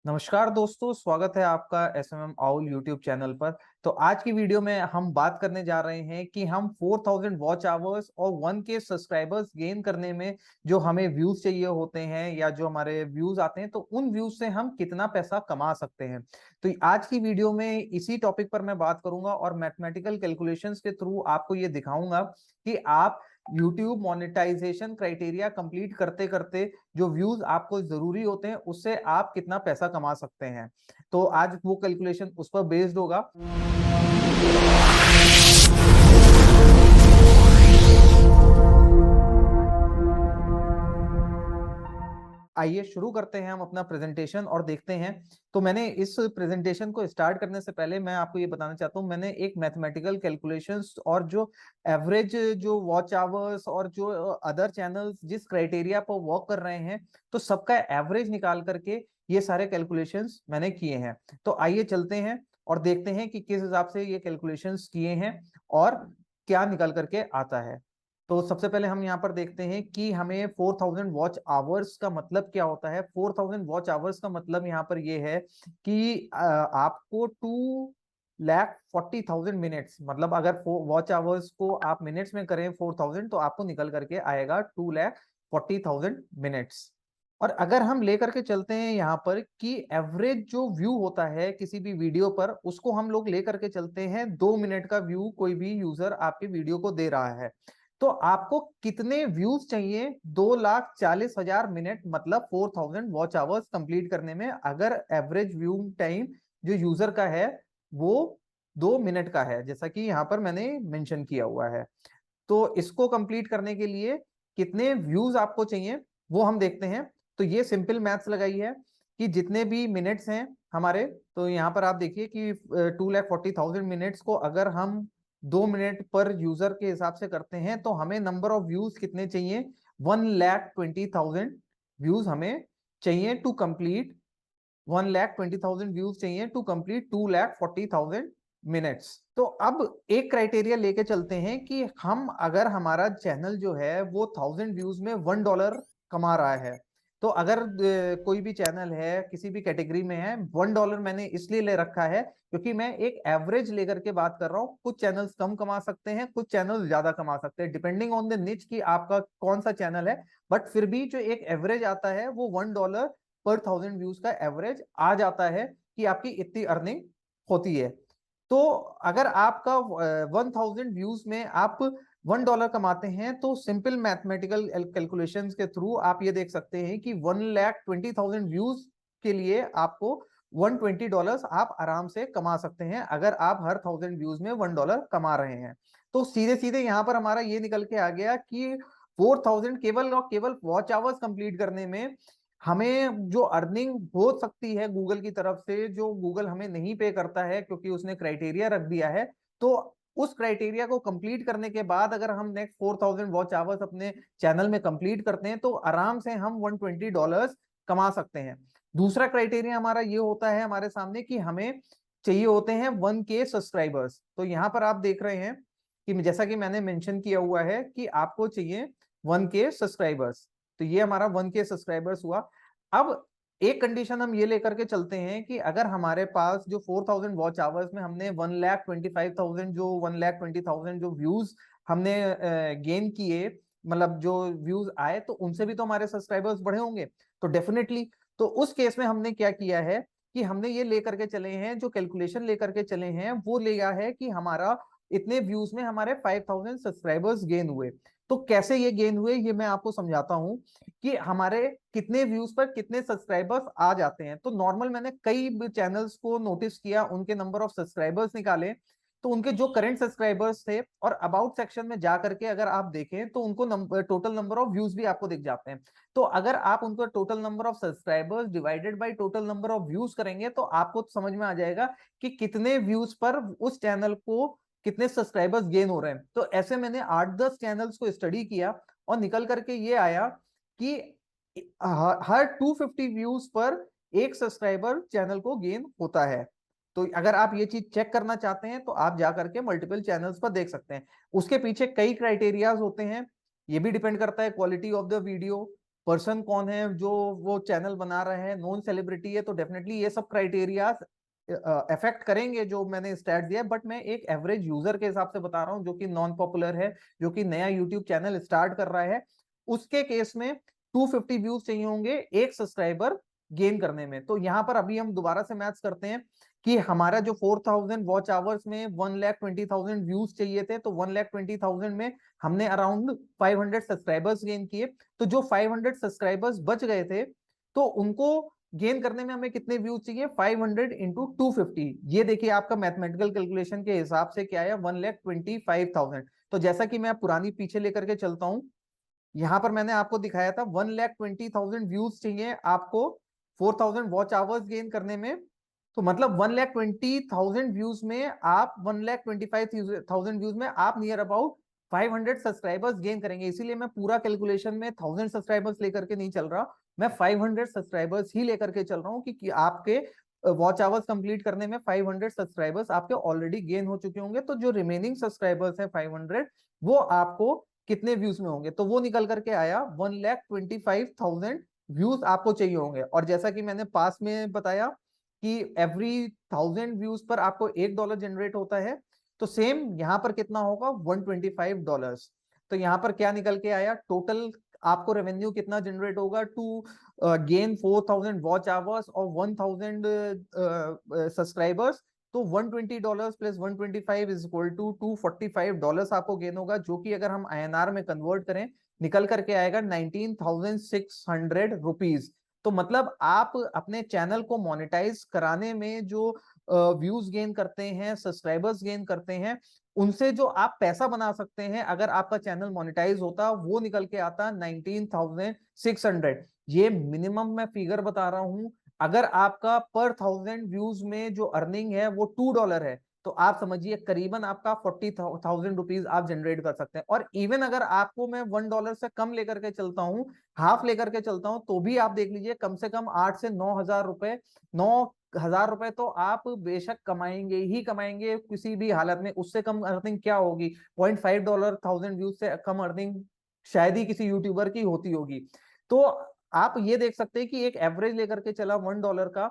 नमस्कार दोस्तों, स्वागत है आपका एसएमएम आउल यूट्यूब चैनल पर। तो आज की वीडियो में हम बात करने जा रहे हैं कि हम 4000 वॉच आवर्स और 1K सब्सक्राइबर्स गेन करने में जो हमें व्यूज चाहिए होते हैं या जो हमारे व्यूज आते हैं, तो उन व्यूज से हम कितना पैसा कमा सकते हैं। तो आज की वीडियो में इसी टॉपिक पर मैं बात करूंगा और मैथमेटिकल कैलकुलेशंस के थ्रू आपको ये दिखाऊंगा कि आप यूट्यूब मोनेटाइजेशन क्राइटेरिया कंप्लीट करते करते जो व्यूज आपको जरूरी होते हैं उससे आप कितना पैसा कमा सकते हैं। तो आज वो कैलकुलेशन उस पर बेस्ड होगा। आइए शुरू करते हैं हम अपना प्रेजेंटेशन और देखते हैं। तो मैंने इस प्रेजेंटेशन को स्टार्ट करने से पहले मैं आपको ये बताना चाहता हूँ, मैंने एक मैथमेटिकल कैलकुलेशंस और जो एवरेज जो वॉच आवर्स और जो अदर चैनल्स जिस क्राइटेरिया पर वर्क कर रहे हैं, तो सबका एवरेज निकाल करके ये सारे कैलकुलेशंस मैंने किए हैं। तो आइए चलते हैं और देखते हैं कि किस हिसाब से ये कैलकुलेशंस किए हैं और क्या निकल करके आता है। तो सबसे पहले हम यहाँ पर देखते हैं कि हमें 4000 वॉच आवर्स का मतलब क्या होता है। 4000 वॉच आवर्स का मतलब यहाँ पर ये है कि आपको 2,40,000 मिनट्स, मतलब अगर वॉच आवर्स को आप मिनट्स में करें 4000, तो आपको निकल करके आएगा 2,40,000 मिनट्स। और अगर हम लेकर के चलते हैं यहाँ पर कि एवरेज जो व्यू होता है किसी भी वीडियो पर, उसको हम लोग लेकर के चलते हैं 2 मिनट का व्यू कोई भी यूजर आपके वीडियो को दे रहा है, तो आपको कितने व्यूज चाहिए 2,40,000 मिनट, मतलब 4000 वॉच आवर्स कंप्लीट करने में, अगर एवरेज व्यू टाइम जो यूजर का है वो 2 मिनट का है, जैसा कि यहाँ पर मैंने मेंशन किया हुआ है। तो इसको कंप्लीट करने के लिए कितने व्यूज आपको चाहिए वो हम देखते हैं। तो ये सिंपल मैथ्स लगाई है कि जितने भी मिनट्स हैं हमारे, तो यहाँ पर आप देखिए कि 2,40,000 मिनट्स को अगर हम 2 मिनट पर यूजर के हिसाब से करते हैं तो हमें नंबर ऑफ व्यूज कितने चाहिए, 1,20,000 व्यूज हमें चाहिए टू कंप्लीट, 1,20,000 व्यूज चाहिए टू कंप्लीट 2,40,000 मिनट्स। तो अब एक क्राइटेरिया लेके चलते हैं कि हम अगर हमारा चैनल जो है वो 1000 व्यूज में $1 कमा रहा है, तो अगर कोई भी चैनल है किसी भी कैटेगरी में है, $1 मैंने इसलिए ले रखा है क्योंकि मैं एक एवरेज लेकर के बात कर रहा हूँ। कुछ चैनल्स कम कमा सकते हैं, कुछ चैनल ज्यादा कमा सकते हैं, डिपेंडिंग ऑन द निच की आपका कौन सा चैनल है। बट फिर भी जो एक एवरेज आता है वो $1 पर 1000 व्यूज का एवरेज आ जाता है कि आपकी इतनी अर्निंग होती है। तो अगर आपका 1000 व्यूज में आप $1 कमाते हैं, तो सिंपल मैथमेटिकल कैलकुलेशंस के थ्रू आप ये देख सकते हैं कि 1,20,000 व्यूज के लिए आपको $120 आप आराम से कमा सकते हैं, अगर आप हर 1000 व्यूज में $1 कमा रहे हैं। तो सीधे सीधे यहां पर हमारा ये निकल के आ गया कि 4000 केवल और केवल वॉच आवर्स कंप्लीट करने में हमें जो अर्निंग हो सकती है गूगल की तरफ से, जो गूगल हमें नहीं पे करता है क्योंकि उसने क्राइटेरिया रख दिया है, तो उस क्राइटेरिया को कंप्लीट करने के बाद अगर हम नेक्स्ट 4000 वॉच आवर्स अपने चैनल में कंप्लीट करते हैं तो आराम से हम $120 कमा सकते हैं। दूसरा क्राइटेरिया हमारा ये होता है हमारे सामने कि हमें चाहिए होते हैं 1K सब्सक्राइबर्स। तो यहां पर आप देख रहे हैं कि जैसा कि मैंने मेंशन किया हुआ है कि आपको चाहिए 1K सब्सक्राइबर्स, तो ये हमारा 1K सब्सक्राइबर्स हुआ। अब एक कंडीशन हम ये लेकर के चलते हैं कि अगर हमारे पास जो 4000 वॉच आवर्स में हमने 1,25,000 जो व्यूज हमने गेन किए, मतलब जो व्यूज आए, तो उनसे भी तो हमारे सब्सक्राइबर्स बढ़े होंगे। तो डेफिनेटली, तो उस केस में हमने क्या किया है कि हमने ये लेकर के चले हैं, जो कैलकुलेशन लेकर के चले हैं वो लिया है कि हमारा इतने व्यूज में हमारे 5000 सब्सक्राइबर्स गेन हुए। तो कैसे ये गेन हुए ये मैं आपको समझाता हूं कि हमारे कितने व्यूज पर कितने सब्सक्राइबर्स आ जाते हैं। तो नॉर्मल मैंने कई चैनल्स को नोटिस किया, उनके नंबर ऑफ सब्सक्राइबर्स निकाले, तो उनके जो करंट सब्सक्राइबर्स थे और अबाउट सेक्शन में जा करके अगर आप देखें तो उनको टोटल नंबर ऑफ व्यूज भी आपको दिख जाते हैं। तो अगर आप उनको total number of subscribers divided by total number of views करेंगे तो आपको समझ में आ जाएगा कि कितने व्यूज पर उस चैनल को कितने सब्सक्राइबर्स गेन हो रहे हैं। तो ऐसे मैंने 8-10 चैनल्स को स्टडी किया और निकल करके ये आया कि हर 250 व्यूज पर एक सब्सक्राइबर चैनल को गेन होता है। तो अगर आप ये चीज चेक करना चाहते हैं तो आप जा करके मल्टीपल चैनल्स पर देख सकते हैं। उसके पीछे कई क्राइटेरियाज होते हैं, ये भी डिपेंड करता है quality of the video, person कौन है जो वो चैनल बना रहा है, नॉन सेलिब्रिटी है, तो डेफिनेटली ये सब क्राइटेरिया अफेक्ट करेंगे जो मैंने स्टैट दिया है। बट मैं एक एवरेज यूजर के हिसाब से बता रहा हूँ जो कि नॉन पॉपुलर है, जो कि नया यूट्यूब चैनल स्टार्ट कर रहा है, उसके केस में 250 व्यूज चाहिए होंगे एक सब्सक्राइबर गेन करने में। तो यहाँ पर अभी हम दोबारा से मैथ्स करते हैं कि हमारा जो 4000 वॉच आवर्स में 1,20,000 व्यूज चाहिए थे, तो 1,20,000 में हमने अराउंड 500 सब्सक्राइबर्स गेन किए। तो जो 500 सब्सक्राइबर्स बच गए थे, तो उनको गेन करने में हमें कितने व्यूज चाहिए, 500 इंटू 250। ये देखिए आपका मैथमेटिकल कैलकुलेशन के हिसाब से क्या आया, 1,25,000। तो जैसा कि मैं पुरानी पीछे लेकर के चलता हूं, यहां पर मैंने आपको दिखाया था 1,20,000 व्यूज चाहिए आपको 4,000 वॉच आवर्स गेन करने में। तो मतलब 1,20,000 व्यूज में आप 1,25,000 व्यूज में आप नियर अबाउट 500 सब्सक्राइबर्स गेन करेंगे। इसीलिए मैं पूरा कैलकुलेशन में 1000 सब्सक्राइबर्स लेकर के नहीं चल रहा, मैं 500 सब्सक्राइबर्स ही लेकर के चल रहा हूँ कि आपके वॉच आवर्स कंप्लीट करने में 500 सब्सक्राइबर्स आपके ऑलरेडी गेन हो चुके होंगे। तो जो रिमेनिंग सब्सक्राइबर्स हैं 500, वो आपको कितने व्यूज में होंगे, तो वो निकल करके आया 1,25,000 व्यूज आपको चाहिए होंगे। और जैसा कि मैंने पास में बताया कि एवरी 1000 व्यूज पर आपको $1 जनरेट होता है, तो सेम यहां पर कितना होगा, $125। तो यहां पर क्या निकल के आया, टोटल आपको रेवेन्यू कितना जनरेट होगा टू गेन 4,000 वॉच आवर्स और 1,000 सब्सक्राइबर्स। तो $120 प्लस 125 इज इक्वल टू $245 आपको गेन होगा, जो कि अगर हम INR में कन्वर्ट करें निकल करके आएगा 19,600 रुपीज। तो मतलब आप अपने चैनल को मोनेटाइज कराने में जो व्यूज गेन करते हैं, सब्सक्राइबर्स गेन करते हैं, उनसे जो आप पैसा बना सकते हैं अगर आपका चैनल मोनेटाइज होता, वो निकल के आता 19,600। ये मिनिमम मैं फिगर बता रहा हूं। अगर आपका पर 1000 व्यूज में जो अर्निंग है वो $2 है, तो आप समझिए करीबन आपका 40,000 रुपीज आप जनरेट कर सकते हैं। और इवन अगर आपको मैं $1 से कम लेकर के चलता हूं, हाफ लेकर के चलता हूं, तो भी आप देख लीजिए कम से कम 8 से 9 हजार रुपए, 9 हजार रुपए तो आप बेशक कमाएंगे ही कमाएंगे किसी भी हालत में। उससे कम अर्निंग क्या होगी, $0.5 1000 व्यूज से कम अर्निंग शायद ही किसी यूट्यूबर की होती होगी। तो आप ये देख सकते हैं कि एक एवरेज लेकर के चला $1 का,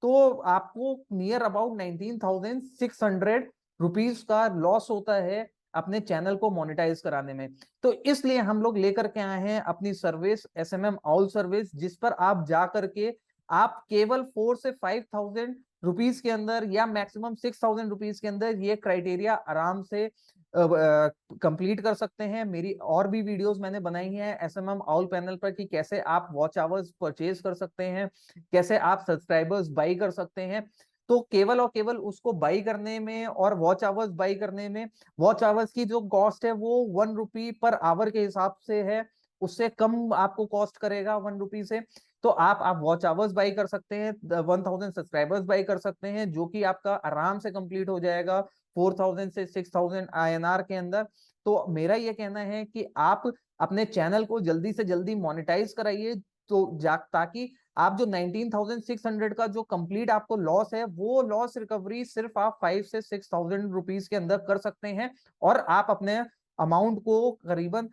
तो आपको नियर अबाउट 19,600 रुपीज का लॉस होता है अपने चैनल को मोनेटाइज कराने में। तो इसलिए हम लोग लेकर के आए हैं अपनी सर्विस SMM ऑल सर्विस, जिस पर आप जा करके आप केवल 4 से 5,000 रुपीज के अंदर या मैक्सिमम 6,000 रुपीज के अंदर ये क्राइटेरिया आराम से कंप्लीट कर सकते हैं। मेरी और भी वीडियोस मैंने बनाई हैं SMM ऑल पैनल पर कि कैसे आप वॉच आवर्स परचेज कर सकते हैं, कैसे आप सब्सक्राइबर्स बाई कर सकते हैं। तो केवल और केवल उसको बाई करने में और वॉच आवर्स बाई करने में, वॉच आवर्स की जो कॉस्ट है वो ₹1 पर आवर के हिसाब से है, उससे कम आपको कॉस्ट करेगा ₹1 से। तो आप वॉच आवर्स बाई कर सकते हैं, 1000 सब्सक्राइबर्स बाई कर सकते हैं, जो कि आपका आराम से कंप्लीट हो जाएगा 4000 से 6000 INR के अंदर। तो मेरा ये कहना है कि आप अपने चैनल को जल्दी से जल्दी मोनेटाइज कराइए, तो ताकि आप जो 19,600 का जो कंप्लीट आपको लॉस है, वो लॉस रिकवरी सिर्फ आप 5 से 6,000 रुपीज के अंदर कर सकते हैं। और आप अपने अमाउंट को करीबन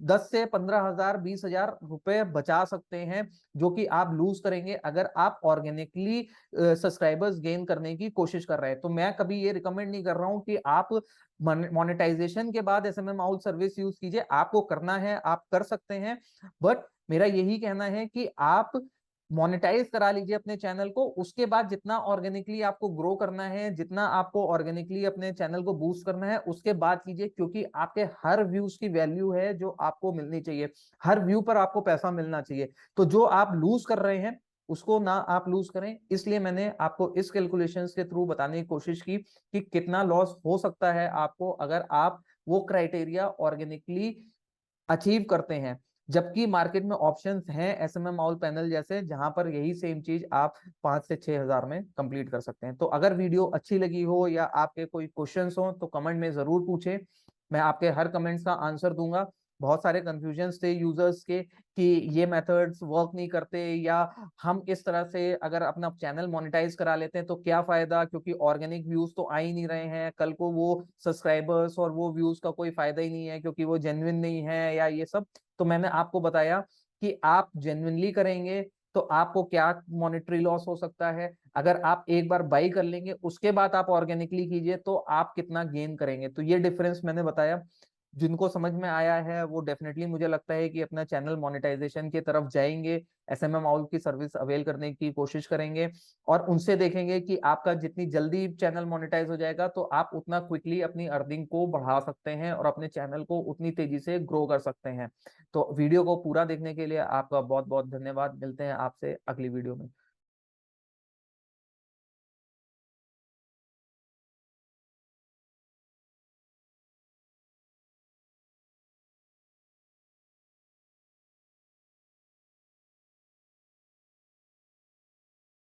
10 से 15,000 20,000 रुपए बचा सकते हैं, जो कि आप लूज करेंगे अगर आप ऑर्गेनिकली सब्सक्राइबर्स गेन करने की कोशिश कर रहे हैं। तो मैं कभी ये रिकमेंड नहीं कर रहा हूं कि आप मोनेटाइजेशन के बाद SMM आउट सर्विस यूज कीजिए, आपको करना है आप कर सकते हैं। बट मेरा यही कहना है कि आप मोनेटाइज करा लीजिए अपने चैनल को, उसके बाद जितना ऑर्गेनिकली आपको ग्रो करना है, जितना आपको ऑर्गेनिकली अपने चैनल को बूस्ट करना है, उसके बाद कीजिए, क्योंकि आपके हर व्यूज की वैल्यू है जो आपको मिलनी चाहिए, हर व्यू पर आपको पैसा मिलना चाहिए। तो जो आप लूज कर रहे हैं उसको ना आप लूज करें। इसलिए मैंने आपको इस कैलकुलेशंस के थ्रू बताने की कोशिश की कि कितना लॉस हो सकता है आपको अगर आप वो क्राइटेरिया ऑर्गेनिकली अचीव करते हैं। जबकि मार्केट में ऑप्शंस हैं SMM ऑल पैनल जैसे, जहां पर यही सेम चीज आप 5 से 6 हजार में कंप्लीट कर सकते हैं। तो अगर वीडियो अच्छी लगी हो या आपके कोई क्वेश्चंस हो तो कमेंट में जरूर पूछें, मैं आपके हर कमेंट्स का आंसर दूंगा। बहुत सारे कंफ्यूजन्स थे यूजर्स के कि ये मेथड्स वर्क नहीं करते, या हम इस तरह से अगर अपना चैनल मोनेटाइज करा लेते हैं तो क्या फायदा, क्योंकि ऑर्गेनिक व्यूज तो आ ही नहीं रहे हैं, कल को वो सब्सक्राइबर्स और वो व्यूज का कोई फायदा ही नहीं है क्योंकि वो जेन्युइन नहीं है, या ये सब। तो मैंने आपको बताया कि आप जेन्युइनली करेंगे तो आपको क्या मॉनेटरी लॉस हो सकता है, अगर आप एक बार बाई कर लेंगे उसके बाद आप ऑर्गेनिकली कीजिए तो आप कितना गेन करेंगे। तो ये डिफरेंस मैंने बताया, जिनको समझ में आया है वो डेफिनेटली मुझे लगता है कि अपना चैनल मोनेटाइजेशन की तरफ जाएंगे, एसएमएम आउल की सर्विस अवेल करने की कोशिश करेंगे और उनसे देखेंगे कि आपका जितनी जल्दी चैनल मोनेटाइज हो जाएगा तो आप उतना क्विकली अपनी अर्निंग को बढ़ा सकते हैं और अपने चैनल को उतनी तेजी से ग्रो कर सकते हैं। तो वीडियो को पूरा देखने के लिए आपका बहुत बहुत धन्यवाद। मिलते हैं आपसे अगली वीडियो में।